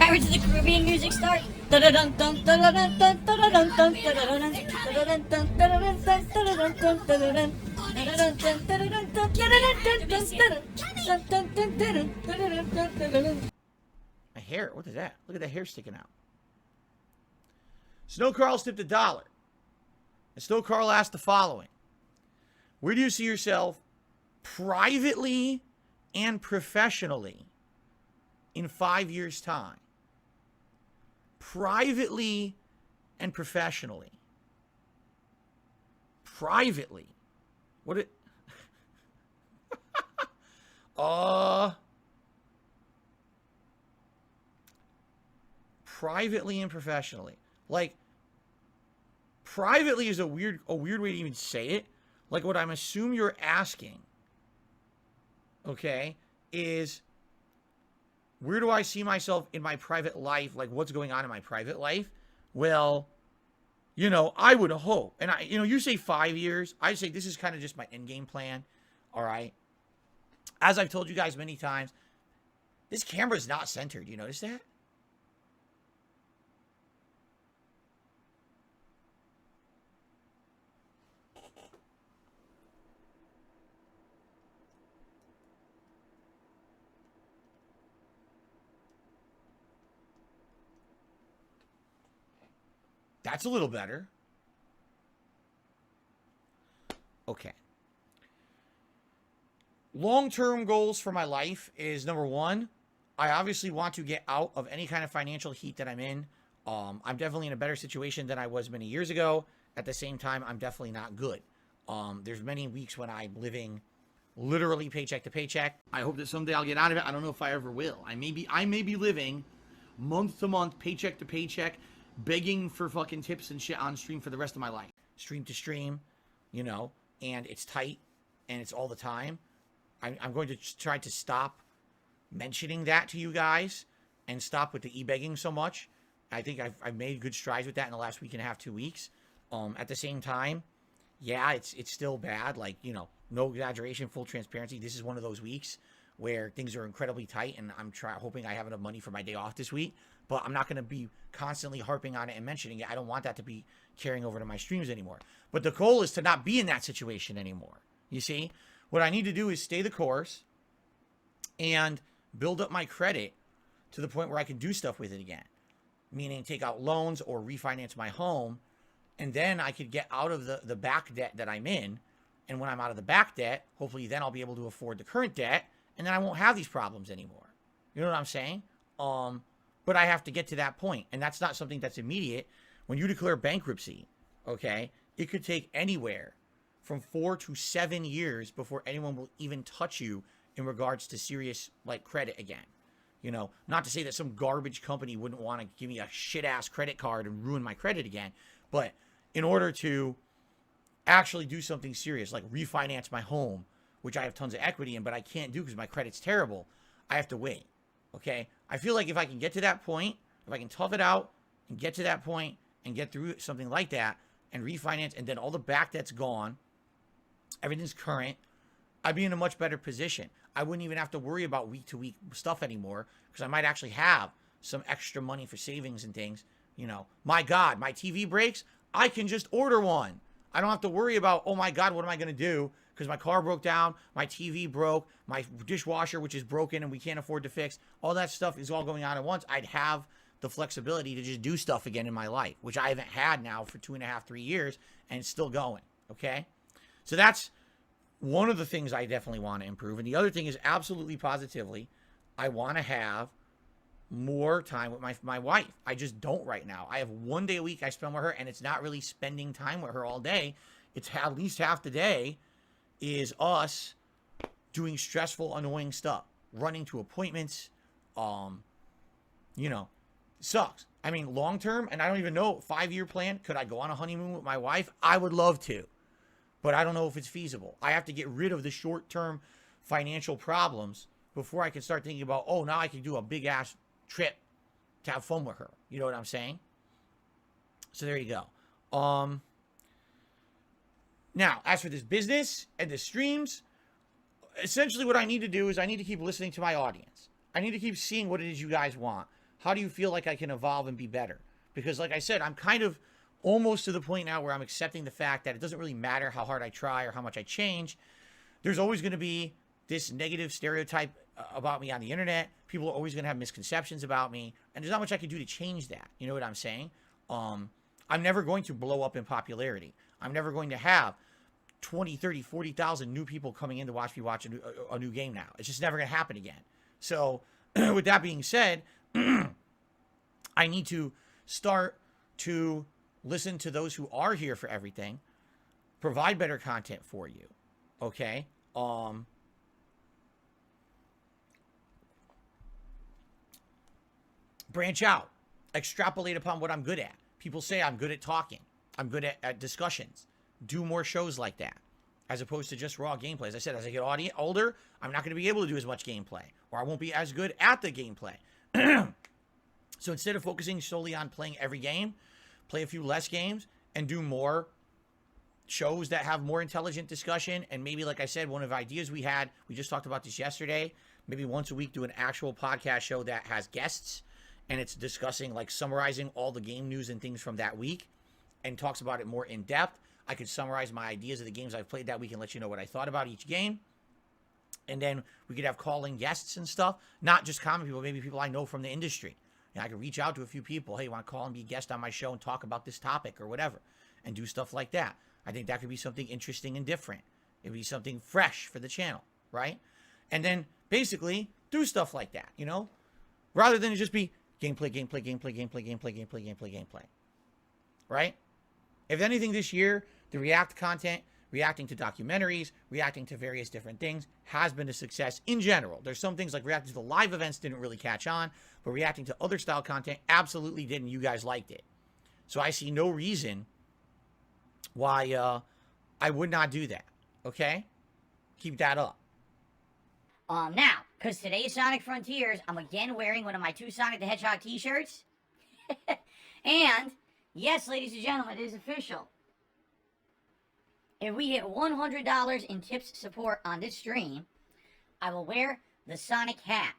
Pirates of the Caribbean music start. My hair, what is that? Look at that hair sticking out. Snow Carl tipped $1. And Snow Carl asked the following: where do you see yourself privately and professionally in 5 years' time? Privately and professionally. Privately. What it privately and professionally. Like, privately is a weird way to even say it. Like, what I'm assuming you're asking, okay, is where do I see myself in my private life? Like, what's going on in my private life? Well, you know, I would hope, and you say 5 years. I say this is kind of just my end game plan. All right. As I've told you guys many times, this camera is not centered. You notice that? That's a little better. Okay. Long-term goals for my life is, number one, I obviously want to get out of any kind of financial heat that I'm in. I'm definitely in a better situation than I was many years ago. At the same time, I'm definitely not good. There's many weeks when I'm living literally paycheck to paycheck. I hope that someday I'll get out of it. I don't know if I ever will. I may be living month to month, paycheck to paycheck, begging for fucking tips and shit on stream for the rest of my life. Stream to stream, you know, and it's tight and it's all the time. I'm going to try to stop mentioning that to you guys and stop with the e-begging so much. I think I've made good strides with that in the last week and a half, 2 weeks. At the same time, yeah, it's still bad. Like, you know, no exaggeration, full transparency. This is one of those weeks where things are incredibly tight, and I'm hoping I have enough money for my day off this week. But I'm not going to be constantly harping on it and mentioning it. I don't want that to be carrying over to my streams anymore. But the goal is to not be in that situation anymore. You see? What I need to do is stay the course and build up my credit to the point where I can do stuff with it again. Meaning take out loans or refinance my home. And then I could get out of the back debt that I'm in. And when I'm out of the back debt, hopefully then I'll be able to afford the current debt. And then I won't have these problems anymore. You know what I'm saying? But I have to get to that point. And that's not something that's immediate. When you declare bankruptcy, okay, it could take anywhere from 4 to 7 years before anyone will even touch you in regards to serious, like, credit again. You know, not to say that some garbage company wouldn't want to give me a shit-ass credit card and ruin my credit again. But in order to actually do something serious, like refinance my home, which I have tons of equity in, but I can't do because my credit's terrible, I have to wait. Okay, I feel like if I can get to that point, if I can tough it out and get to that point and get through something like that and refinance, and then all the back debt's gone, everything's current, I'd be in a much better position. I wouldn't even have to worry about week-to-week stuff anymore because I might actually have some extra money for savings and things. You know, my God, my TV breaks, I can just order one. I don't have to worry about, oh my God, what am I going to do? Because my car broke down, my TV broke, my dishwasher, which is broken and we can't afford to fix. All that stuff is all going on at once. I'd have the flexibility to just do stuff again in my life, which I haven't had now for 2.5, 3 years, and it's still going, okay? So that's one of the things I definitely want to improve. And the other thing is absolutely positively, I want to have more time with my wife. I just don't right now. I have 1 day a week I spend with her, and it's not really spending time with her all day. It's at least half the day is us doing stressful, annoying stuff, running to appointments. You know, sucks. I mean, long term, and I don't even know, 5-year plan, could I go on a honeymoon with my wife? I would love to, but I don't know if it's feasible. I have to get rid of the short-term financial problems before I can start thinking about, oh, now I can do a big-ass trip to have fun with her. You know what I'm saying? So there you go. Now, as for this business and the streams, essentially what I need to do is I need to keep listening to my audience. I need to keep seeing what it is you guys want. how do you feel like I can evolve and be better? Because like I said, I'm kind of almost to the point now where I'm accepting the fact that it doesn't really matter how hard I try or how much I change. There's always going to be this negative stereotype about me on the internet. People are always going to have misconceptions about me, and there's not much I can do to change that. You know what I'm saying? I'm never going to blow up in popularity. I'm never going to have 20, 30, 40,000 new people coming in to watch me watch a new game now. It's just never going to happen again. So with that being said, I need to start to listen to those who are here for everything, provide better content for you. Okay? Branch out. Extrapolate upon what I'm good at. People say I'm good at talking. I'm good at discussions. Do more shows like that, as opposed to just raw gameplay. As I said, as I get older, I'm not going to be able to do as much gameplay, or I won't be as good at the gameplay. So instead of focusing solely on playing every game, play a few less games and do more shows that have more intelligent discussion. And maybe, like I said, one of the ideas we just talked about this yesterday, maybe once a week do an actual podcast show that has guests, and it's discussing, like, summarizing all the game news and things from that week and talks about it more in depth. I could summarize my ideas of the games I've played that week and let you know what I thought about each game. And then we could have call-in guests and stuff, not just common people, maybe people I know from the industry. You know, I could reach out to a few people. Hey, you want to call and be a guest on my show and talk about this topic or whatever, and do stuff like that. I think that could be something interesting and different. It'd be something fresh for the channel, right? And then basically do stuff like that, you know, rather than it just be gameplay, right? If anything this year, the React content, reacting to documentaries, reacting to various different things, has been a success in general. There's some things like reacting to the live events didn't really catch on, but reacting to other style content absolutely did, and you guys liked it. So I see no reason why I would not do that, okay? Keep that up. Now, because today's Sonic Frontiers, I'm again wearing one of my 2 Sonic the Hedgehog t-shirts. And, yes, ladies and gentlemen, it is official. If we hit $100 in tips support on this stream, I will wear the Sonic hat.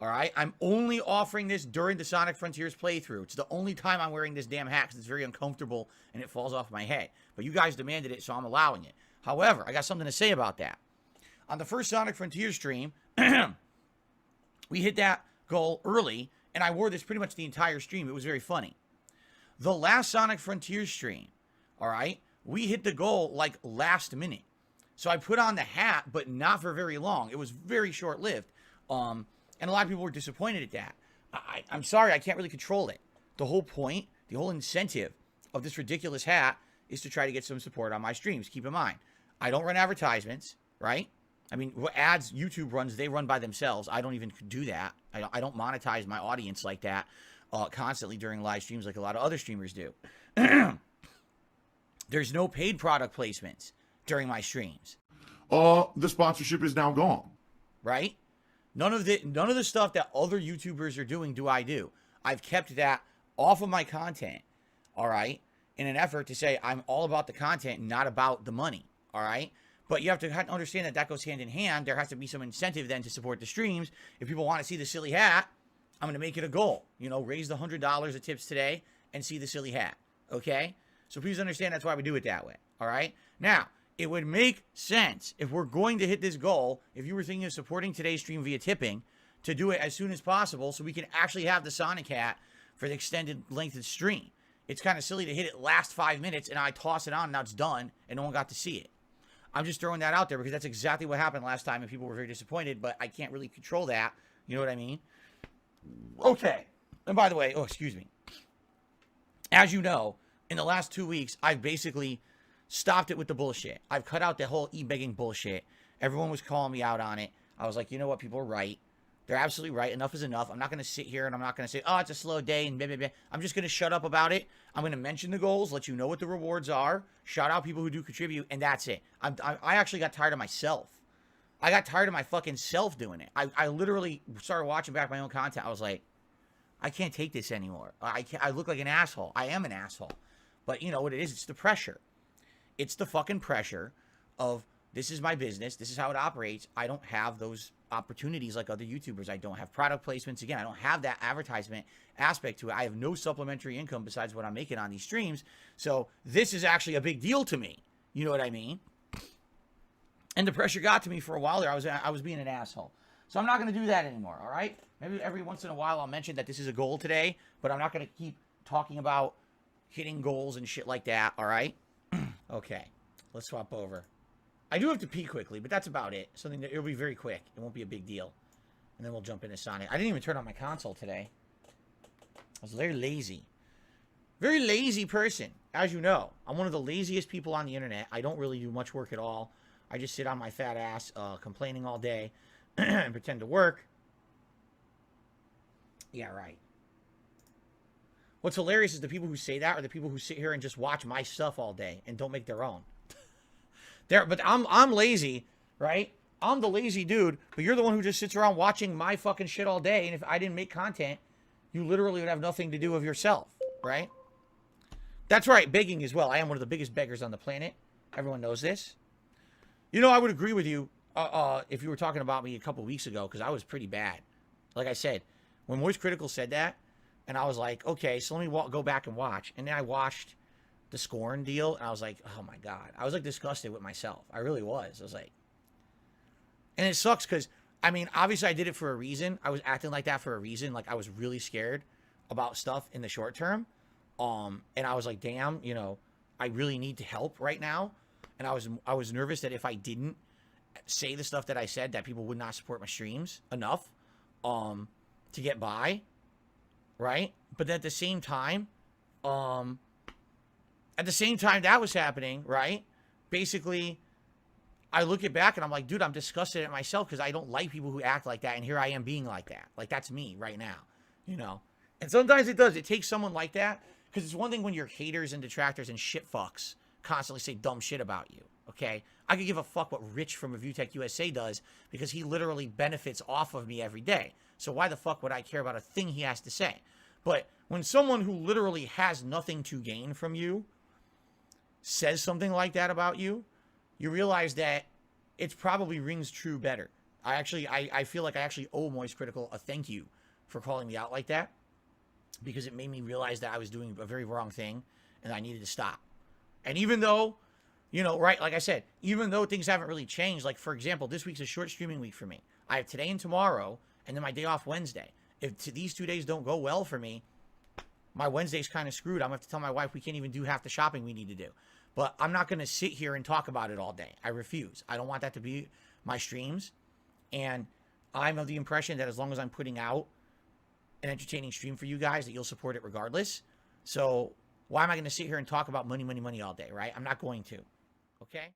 All right, I'm only offering this during the Sonic Frontiers playthrough. It's the only time I'm wearing this damn hat because it's very uncomfortable and it falls off my head. But you guys demanded it, so I'm allowing it. However, I got something to say about that. On the first Sonic Frontiers stream, we hit that goal early, and I wore this pretty much the entire stream. It was very funny. The last Sonic Frontiers stream, all right, we hit the goal like last minute. So I put on the hat, but not for very long. It was very short-lived. And a lot of people were disappointed at that. I'm sorry, I can't really control it. The whole point, the whole incentive of this ridiculous hat is to try to get some support on my streams. Keep in mind, I don't run advertisements, right? I mean, what ads YouTube runs, they run by themselves. I don't even do that. I don't monetize my audience like that constantly during live streams like a lot of other streamers do. There's no paid product placements during my streams. The sponsorship is now gone. Right? None of the stuff that other YouTubers are doing do I do. I've kept that off of my content, all right, in an effort to say I'm all about the content, not about the money, all right? But you have to understand that that goes hand in hand. There has to be some incentive then to support the streams. If people want to see the silly hat, I'm going to make it a goal. You know, raise the $100 of tips today and see the silly hat, okay? So please understand that's why we do it that way, all right? Now, it would make sense if we're going to hit this goal, if you were thinking of supporting today's stream via tipping, to do it as soon as possible so we can actually have the Sonic hat for the extended length of the stream. It's kind of silly to hit it last 5 minutes and I toss it on and now it's done and no one got to see it. I'm just throwing that out there because that's exactly what happened last time and people were very disappointed, but I can't really control that. You know what I mean? Okay. And by the way, oh, excuse me. As you know, in the last 2 weeks, I've basically stopped it with the bullshit. I've cut out the whole e-begging bullshit. Everyone was calling me out on it. I was like, you know what? People are right. They're absolutely right. Enough is enough. I'm not going to sit here and I'm not going to say, oh, it's a slow day and blah, blah, blah. I'm just going to shut up about it. I'm going to mention the goals, let you know what the rewards are, shout out people who do contribute, and that's it. I actually got tired of myself. I got tired of my fucking self doing it. I literally started watching back my own content. I was like, I can't take this anymore. I look like an asshole. I am an asshole. But you know what it is? It's the pressure. It's the fucking pressure of This is my business. This is how it operates. I don't have those opportunities like other YouTubers. I don't have product placements. Again, I don't have that advertisement aspect to it. I have no supplementary income besides what I'm making on these streams. So this is actually a big deal to me. You know what I mean? And the pressure got to me for a while there. I was being an asshole. So I'm not going to do that anymore, all right? Maybe every once in a while I'll mention that this is a goal today, but I'm not going to keep talking about hitting goals and shit like that, all right? Okay, let's swap over. I do have to pee quickly, but that's about it. Something that it'll be very quick. It won't be a big deal. And then we'll jump into Sonic. I didn't even turn on my console today. I was very lazy. Very lazy person, as you know. I'm one of the laziest people on the internet. I don't really do much work at all. I just sit on my fat ass complaining all day and pretend to work. Yeah, right. What's hilarious is the people who say that are the people who sit here and just watch my stuff all day and don't make their own. But I'm lazy, right? I'm the lazy dude, but you're the one who just sits around watching my fucking shit all day, and if I didn't make content, you literally would have nothing to do with yourself, right? That's right, begging as well. I am one of the biggest beggars on the planet. Everyone knows this. You know, I would agree with you if you were talking about me a couple weeks ago, because I was pretty bad. Like I said, when Moist Critical said that, and I was like, okay, so let me go back and watch. And then I watched the Scorn deal, and I was like, oh my God. I was like disgusted with myself. I really was. I was like, and it sucks because, I mean, obviously I did it for a reason. I was acting like that for a reason. Like I was really scared about stuff in the short term. And I was like, damn, you know, I really need to help right now. And I was nervous that if I didn't say the stuff that I said, that people would not support my streams enough to get by, right? But at the same time that was happening, right? Basically, I look it back and I'm like, dude, I'm disgusted at myself because I don't like people who act like that, and here I am being like that. Like, that's me right now, you know? And sometimes it does. It takes someone like that, because it's one thing when your haters and detractors and shit fucks constantly say dumb shit about you, okay? I could give a fuck what Rich from Review Tech USA does, because he literally benefits off of me every day. So why the fuck would I care about a thing he has to say? But when someone who literally has nothing to gain from you says something like that about you, you realize that it probably rings true better. I feel like I actually owe Moist Critical a thank you for calling me out like that, because it made me realize that I was doing a very wrong thing and I needed to stop. And even though, you know, right, like I said, even though things haven't really changed, like, for example, this week's a short streaming week for me. I have today and tomorrow, and then my day off Wednesday. If these 2 days don't go well for me, my Wednesday's kind of screwed. I'm going to have to tell my wife we can't even do half the shopping we need to do. But I'm not going to sit here and talk about it all day. I refuse. I don't want that to be my streams. And I'm of the impression that as long as I'm putting out an entertaining stream for you guys, that you'll support it regardless. So why am I going to sit here and talk about money, money, money all day, right? I'm not going to. Okay?